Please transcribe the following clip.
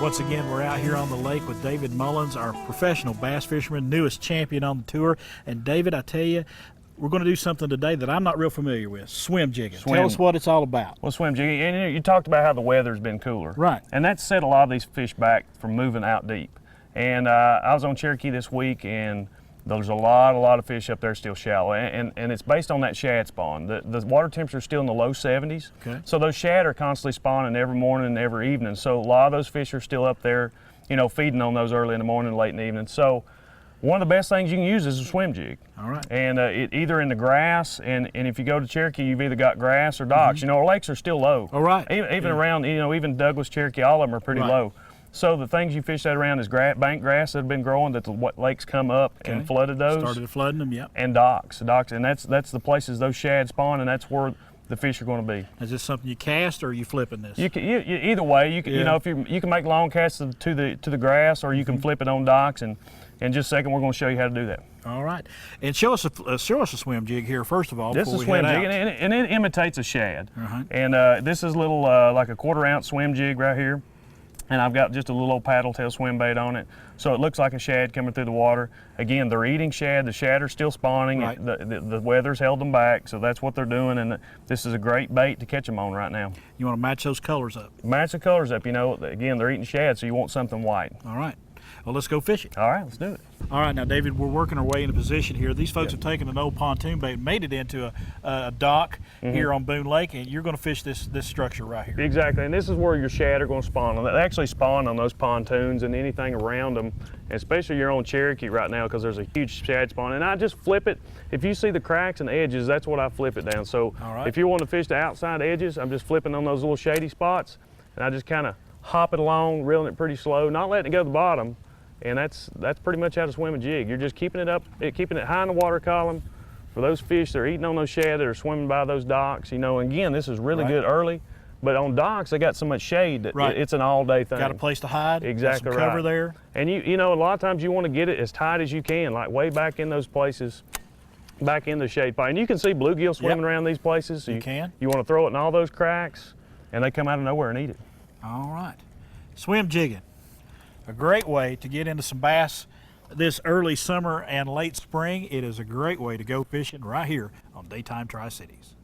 Once again, we're out here on the lake with David Mullins, our professional bass fisherman, newest champion on the tour. And David, I tell you, we're going to do something today that I'm not real familiar with, swim jigging. Tell us what it's all about. Well, swim jigging, and you talked about how the weather's been cooler. Right. And that's set a lot of these fish back from moving out deep. And I was on Cherokee this week, and there's a lot of fish up there still shallow, and it's based on that shad spawn. The water temperature is still in the low 70s, okay. So those shad are constantly spawning every morning and every evening. So a lot of those fish are still up there, you know, feeding on those early in the morning and late in the evening. So one of the best things you can use is a swim jig. All right. And either in the grass, and if you go to Cherokee, you've either got grass or docks. You know, our lakes are still low. All right. Even around, you know, even Douglas, Cherokee, all of them are pretty low. So the things you fish that around is bank grass that have been growing, that the lakes come up and flooded those. Started flooding them, yep. And docks, and that's the places those shad spawn, and that's where the fish are going to be. Is this something you cast, or are you flipping this? You either way. You can, you know, if you can make long casts to the grass, or you can flip it on docks. And in just a second, we're going to show you how to do that. All right, and show us a swim jig here first of all. This is a swim jig, and it imitates a shad. And this is a little like a 1/4 ounce swim jig right here. And I've got just a little old paddle tail swim bait on it. So it looks like a shad coming through the water. Again, they're eating shad. The shad are still spawning. Right. The weather's held them back, so that's what they're doing. And this is a great bait to catch them on right now. You want to match those colors up. Match the colors up. You know, again, they're eating shad, so you want something white. All right. Well, let's go fishing. All right, let's do it. All right, now, David, we're working our way into position here. These folks have taken an old pontoon bait and made it into a dock here on Boone Lake, and you're going to fish this structure right here. Exactly, and this is where your shad are going to spawn. They actually spawn on those pontoons and anything around them, especially you're on Cherokee right now because there's a huge shad spawn. And I just flip it. If you see the cracks and the edges, that's what I flip it down. So if you want to fish the outside edges, I'm just flipping on those little shady spots, and I just kind of hop it along, reeling it pretty slow, not letting it go to the bottom. And that's pretty much how to swim a jig. You're just keeping it up, keeping it high in the water column for those fish that are eating on those shad that are swimming by those docks. You know, and again, this is really good early, but on docks they got so much shade that it's an all-day thing. Got a place to hide. Exactly some cover there. And you know, a lot of times you want to get it as tight as you can, like way back in those places, back in the shade pile. And you can see bluegill swimming around these places. So you can. You want to throw it in all those cracks, and they come out of nowhere and eat it. All right, swim jigging. A great way to get into some bass this early summer and late spring. It is a great way to go fishing right here on Daytime Tri-Cities.